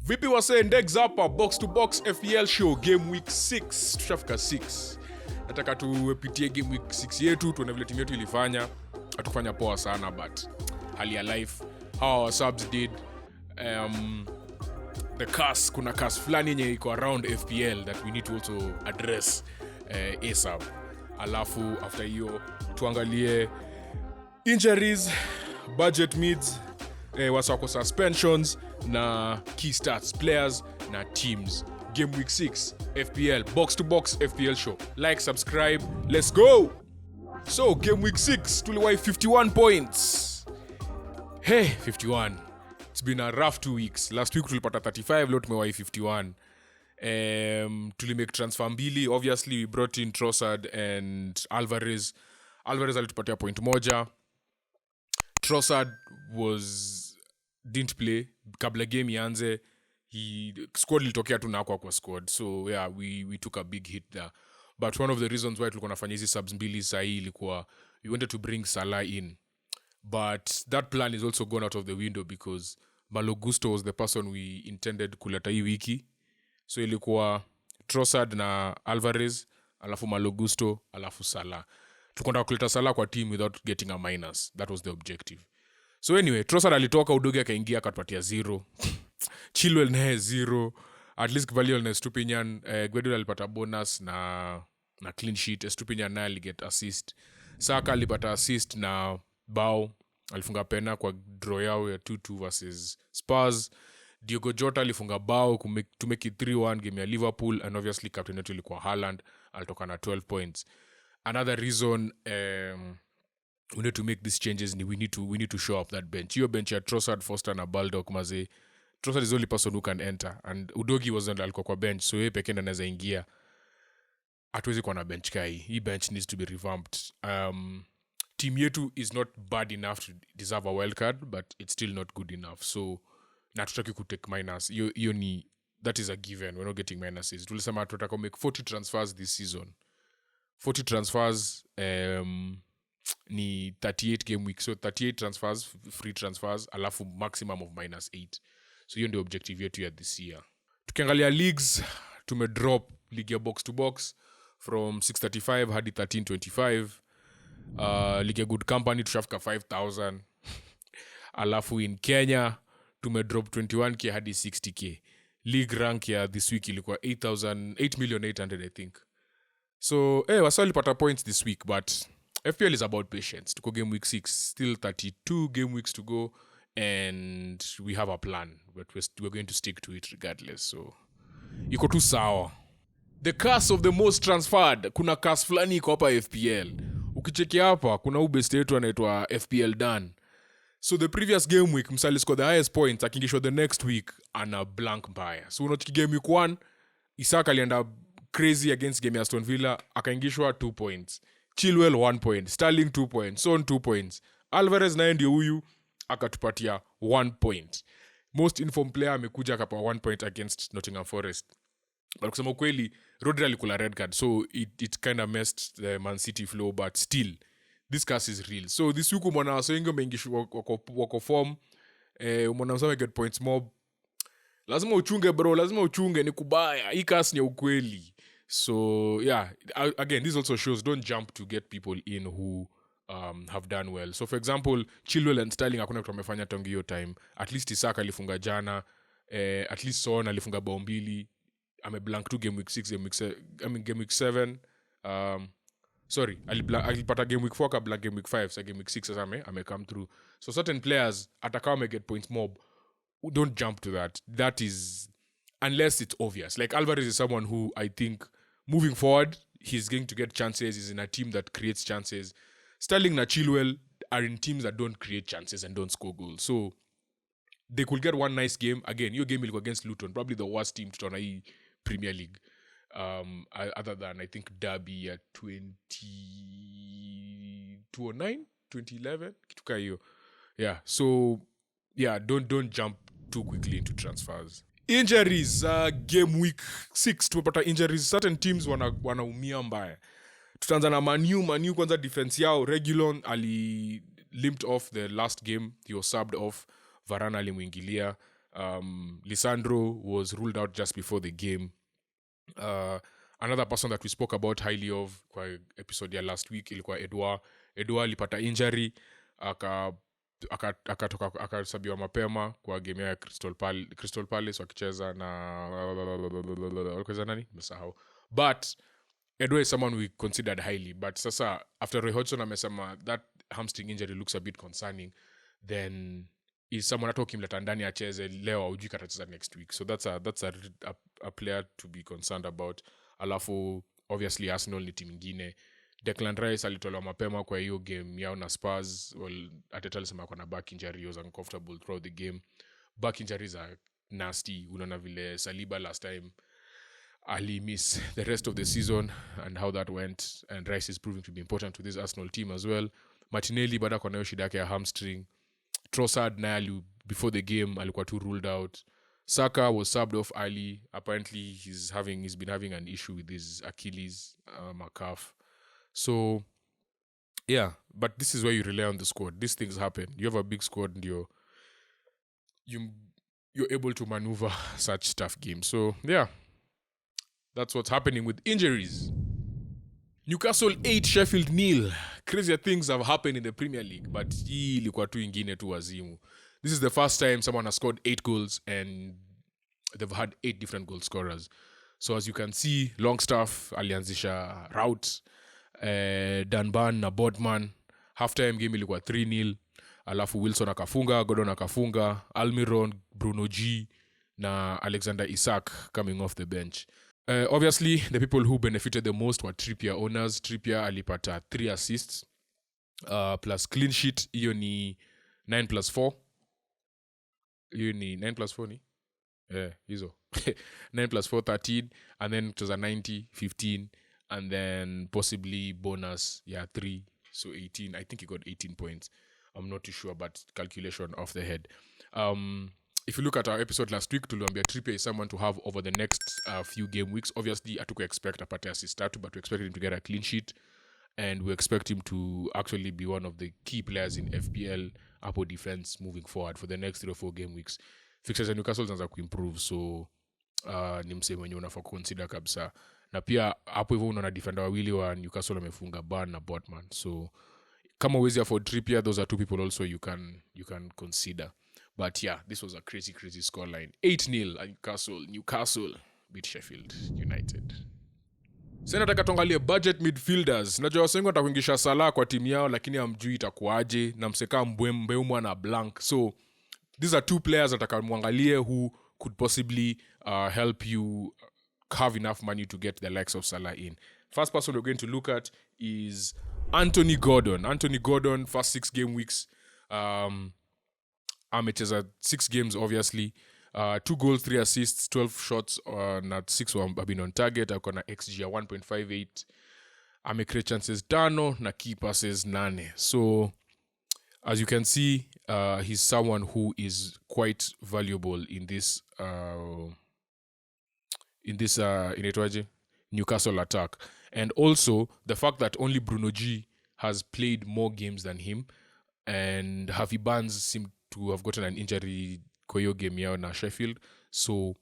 Vipi wase Ndex Hapa BoxtoBox FPL show Gameweek 6 tushafika 6. Nataka tupitie Gameweek 6 yetu tuone vile timu yetu ilifanya. Hatukufanya poa sana but hali ya life how our subs did. The cast, kuna cast Flani yenye iko around FPL that we need to also address ASAP. Alafu after hiyo tuangalie injuries, budget needs, wasako suspensions na key stats players na teams. Game week 6 FPL BoxtoBox FPL show. Like, subscribe, let's go. So game week 6 tuliwai 51 points. Hey, 51. It's been a rough 2 weeks. Last week tulipata 35, leo tumewai 51. Tulimake transfer mbili. Obviously we brought in Trossard and Alvarez alitupatia point moja. Trossard didn't play kabla game ianze. Squad ilitokea tu na kwa squad, so yeah, we took a big hit there. But one of the reasons why tulikuwa nafanya hizi subs mbili sahi ilikuwa we wanted to bring Salah in, but that plan is also gone out of the window because Malo Gusto was the person we intended kuleta hii wiki. So ilikuwa Trossard na Alvarez, alafu Malo Gusto, alafu Salah. Tukonda kuleta Salah kwa team without getting a minus. That was the objective. So anyway, Trossard alitoka, Udogi akaingia akatupatia 0. Chilwell naye 0. At least Valio na Stupinian, Guardiola alipata bonus na clean sheet. Stupinian naye aliget assist. Saka alipata assist na bao. Alifunga pena kwa draw yao ya 2-2 versus Spurs. Diogo Jota alifunga bao to make it 3-1 game ya Liverpool, and obviously captain yetu ilikuwa Haaland, alitoka na 12 points. Another reason we need to make these changes ni we need to show up that bench. Your bench ya Trossard, Foster na Baldock maze. Trossard is the only person who can enter, and Udogi wasn't alikuwa kwa bench, so yeye pekee anaweza ingia. Hatuwezi kuwa na bench kai. Hii bench needs to be revamped. Team yetu is not bad enough to deserve a wild card, but it's still not good enough. So na tutaki ku take minus. Hiyo ni, that is a given. We're not getting minuses. Tulisema tutaka make 40 transfers this season. 40 transfers ni 38 game week. So 38 transfers, free transfers, alafu maximum of -8. So hiyo ndio objective yetu ya this year. Tukiangalia leagues, tumedrop league ya box to box from 635 hadi 1325. League ya Good Company tushafika 5,000. Alafu in Kenya tumedrop 21k hadi 60k. League rank ya this week ilikuwa 8,800,000 I think. So wasa walipata points this week, but FPL is about patience. Tuko game week 6, still 32 game weeks to go, and we have a plan, but we're going to stick to it regardless. So iko tu sawa. The curse of the most transferred. Kuna curse Flani iko hapa FPL. Ukicheki hapa kuna ubest yetu anaitwa FPL Dan. So the previous game week Msali scored the highest points, akingishwa the next week ana blank mbaya. So unachiki game week 1 Isaka alienda crazy against game ya Aston Villa, akaingishwa 2 points. Chilwell 1 point, Sterling 2 points, Son 2 points. Alvarez naye ndio huyu akatupatia 1 point. Most informed player amekuja akapa 1 point against Nottingham Forest. But kusema kweli Rodri alikula red card, so it kind of messed the Man City flow, but still this curse is real. So this week umona wasoingo mengishwa wako form, umona msame get points mob. Lazima uchunge bro, lazima uchunge, ni kubaya. Hii curse ni ukweli. So yeah, again, this also shows don't jump to get people in who have done well. So for example, Chilwell and Sterling hakuna kitu wamefanya tangu hiyo time. At least Isaka alifunga jana, at least Son alifunga bao mbili. Ameblank 2 game week 6, game week 7. Sorry, alipata game week 4 kabla game week 5, so game week 6 sasa ame come through. So certain players atakawa may get points mob, don't jump to that. That is, unless it's obvious. Like Alvarez is someone who I think moving forward he's going to get chances. He's in a team that creates chances. Sterling na Chilwell are in teams that don't create chances and don't score goals. So they could get one nice game. Again, your game will go against Luton, probably the worst team to turn Premier League. Other than I think Derby at 2009, 2011, kituka hiyo. Yeah, so yeah, don't jump too quickly into transfers. Injuries, game week 6 tumepata injuries. Certain teams wanaumia mbaya. Tutaanza na Manu kwanza, defense yao Reguilon ali limped off the last game. He was subbed off. Varane alimuingilia. Lisandro was ruled out just before the game. Another person that we spoke about highly of kwa episode ya last week ilikuwa Edouard alipata injury akasabiwa mapema kwa game ya Crystal Palace wakicheza na walikuwa nani msahau, but Edouard is someone we considered highly, but sasa after Roy Hodgson amesema that hamstring injury looks a bit concerning, then is someone hata ukimleta ndani acheze leo aujui katacheza next week, so that's a player to be concerned about. Alafu obviously Arsenal ni timu ingine. Declan Rice alitolewa mapema kwa hiyo game yao na Spurs. Ateta alisema kwa na back injury, was uncomfortable throughout the game. Back injuries are nasty. Unaona vile Saliba last time ali miss the rest of the season and how that went, and Rice is proving to be important to this Arsenal team as well. Martinelli bado kwa nayo shida yake ya hamstring. Trossard naye before the game alikuwa too ruled out. Saka was subbed off early. Apparently he's been having an issue with his Achilles calf. So yeah, but this is where you rely on the squad. These things happen. You have a big squad and you're able to maneuver such tough games. So yeah, that's what's happening with injuries. Newcastle 8, Sheffield 0. Crazier things have happened in the Premier League, but hii ilikuwa tu ingine tu wazimu. This is the first time someone has scored 8 goals and they've had 8 different goal scorers. So as you can see, Longstaff alianzisha route, Danban na Bodman. Halftime game ilikuwa 3-0. Alafu Wilson akafunga, Gordon akafunga, Almiron, Bruno G na Alexander Isak coming off the bench. Obviously, the people who benefited the most were Trippier owners. Trippier alipata 3 assists plus clean sheet. Hiyo ni 9+4. Hiyo ni 9+4 ni? Hizo. 9+4, 13. And then it was a 90, 15. And then possibly bonus, 3. So 18. I think he got 18 points. I'm not too sure, but calculation off the head. If you look at our episode last week, tuliambia Trippier is someone to have over the next few game weeks. Obviously, hatuku expect apate assist tatu, but we expect him to get a clean sheet. And we expect him to actually be one of the key players in FPL Hapa defense moving forward for the next 3 or 4 game weeks. Fixtures ya Newcastle zinaanza kuimprove, so ni msee mwenye unafaa consider kabisa. Na pia hapo hivyo unaona defender wawili wa Newcastle wamefunga, Ban na Botman. So kama uwezi afford Trippier, those are 2 people also you can consider. But yeah, this was a crazy scoreline. 8-0 Newcastle beat Sheffield United. Sasa nataka tuangalie budget midfielders. Najua wasengo watakuingisha Salah kwa timu yao, lakini hamjui itakuaje na mseka Mbeumo na Blank. So these are 2 players nataka muangalie who could possibly help you have enough money to get the likes of Salah in. First person we're going to look at is Anthony Gordon. Anthony Gordon, first 6 game weeks. Amecheza 6 games obviously. 2 goals, 3 assists, 12 shots, not 6 have been on target. Akona XG 1.58. Amecreate chances 5 na key passes 8. So as you can see, he's someone who is quite valuable in this Newcastle attack. And also the fact that only Bruno G has played more games than him, and Harvey Barnes seemed to have gotten an injury kwa hiyo game yao na Sheffield. So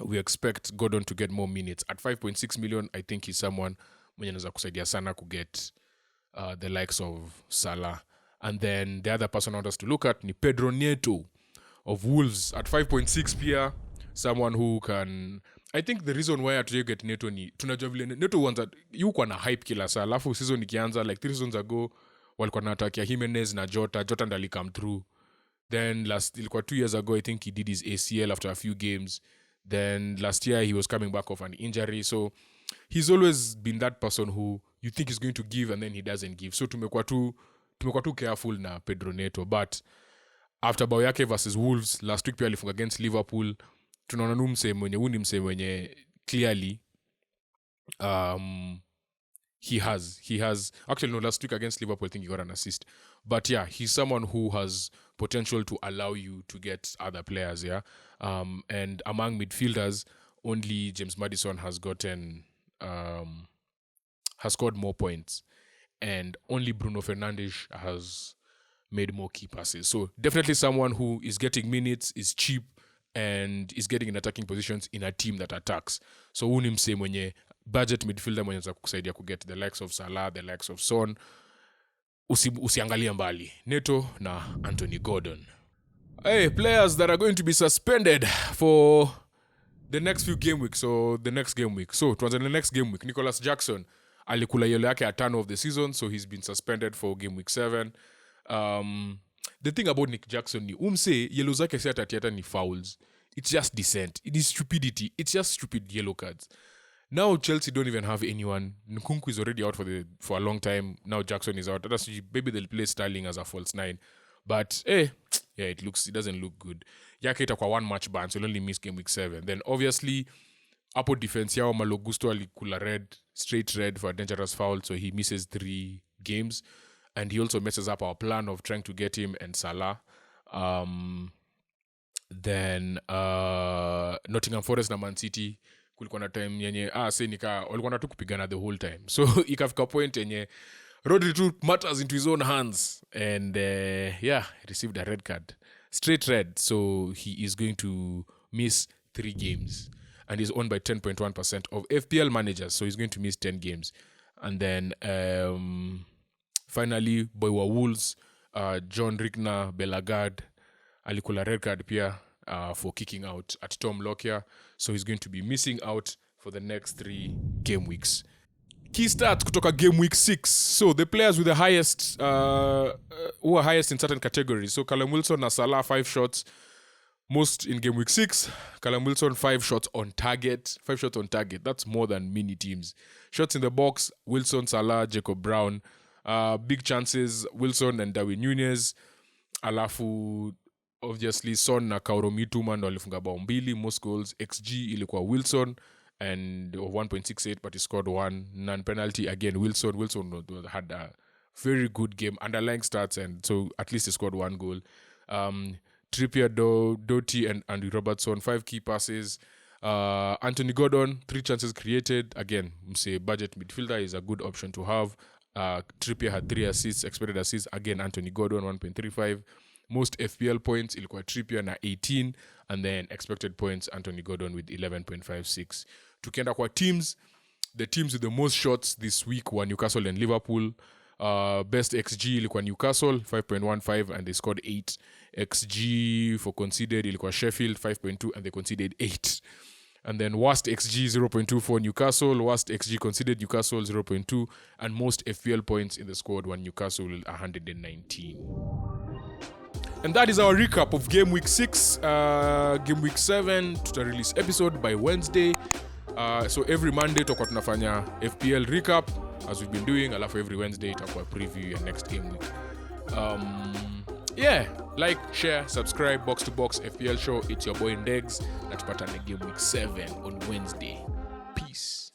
we expect Gordon to get more minutes. At 5.6 million, I think he's someone mwenye anaweza kusaidia sana ku get the likes of Salah. And then the other person I want us to look at ni Pedro Neto of Wolves at 5.6 pia, someone who can... I think the reason why atuye get Neto ni tunajua vile Neto wanza yuko na hype kila saa, alafu season ikianza like 3 seasons ago walikuwa na attack ya Jimenez na Jota ndali come through. Then ilikuwa 2 years ago, I think he did his ACL after a few games. Then last year he was coming back off an injury. So he's always been that person who you think is going to give and then he doesn't give. So tumekuwa tu careful na Pedro Neto. But after bao yake versus Wolves last week pia alifunga against Liverpool, tunaona nu msee mwenye clearly he has actually no, last week against Liverpool I think he got an assist. But yeah, he's someone who has potential to allow you to get other players, yeah. And among midfielders, only James Maddison has scored more points, and only Bruno Fernandes has made more key passes. So definitely someone who is getting minutes, is cheap, and is getting in attacking positions in a team that attacks. So huu ni msee mwenye budget midfielder mwenye za kusaidia kuget the likes of Salah, the likes of Son. Usiangalia mbali. Neto na Anthony Gordon. Hey, players that are going to be suspended for the next few game weeks. So the next game week. So tuanze the next game week. Nicholas Jackson alikula yellow yake at turn of the season, so he's been suspended for game week 7. The thing about Nick Jackson ni yellow zake si atatiata ni fouls. It's just dissent. It is stupidity. It's just stupid yellow cards. Now Chelsea don't even have anyone. Nkunku is already out for a long time. Now Jackson is out. Maybe they'll play Sterling as a false 9. But yeah, it doesn't look good. Yake itakuwa 1 match ban, so he'll only miss game week 7. Then obviously Apo defense yao Malo Gusto alikula straight red for a dangerous foul, so he misses 3 games. And he also messes up our plan of trying to get him and Salah. Then Nottingham Forest na Man City kulikuwa na time yenye walikuwa na tu kupigana the whole time. So ikafika point yenye Rodri too matters into his own hands, and received a red card, straight red. So he is going to miss 3 games, and he's owned by 10.1% of FPL managers. So he's going to miss 10 games. And then finally, Boywa Wolves, John Rickner Belagard alikula red card pia for kicking out at Tom Lockyer. So he's going to be missing out for the next 3 game weeks. Key stats kutoka game week 6. So the players with the highest, who are highest in certain categories. So Callum Wilson na Salah 5 shots, most in game week 6. Callum Wilson 5 shots on target. 5 shots on target. That's more than many teams. Shots in the box, Wilson, Salah, Jacob Brown. Big chances, Wilson and Darwin Nunez. Alafu obviously Son na Kaoru Mitoma ndo alifunga bao 2. Most goals XG ilikuwa Wilson and 1.68, but he scored 1. Non-penalty again Wilson had a very good game, underlying stats, and so at least he scored 1 goal. Trippier, Doty and Andy Robertson 5 key passes. Anthony Gordon 3 chances created. Again, say budget midfielder is a good option to have. Trippier had 3 assists, expected assists. Again, Anthony Gordon 1.35. Most FPL points ilikuwa Trippier na 18, and then expected points Anthony Gordon with 11.56. Tukienda kwa teams, the teams with the most shots this week were Newcastle and Liverpool. Best XG ilikuwa Newcastle 5.15, and they scored 8. XG for conceded ilikuwa Sheffield 5.2, and they conceded 8. And then worst XG 0.24 Newcastle, worst XG conceded Newcastle 0.2, and most FPL points in the squad were Newcastle 119. And that is our recap of Game Week 6. Game Week 7 tuta-release episode by Wednesday. So every Monday tutakuwa tunafanya FPL recap as we've been doing. Alafu every Wednesday itakuwa preview ya next game week. Like, share, subscribe. Box2Box FPL show. It's your boy Ndegs. Na tupatane Game Week 7 on Wednesday. Peace.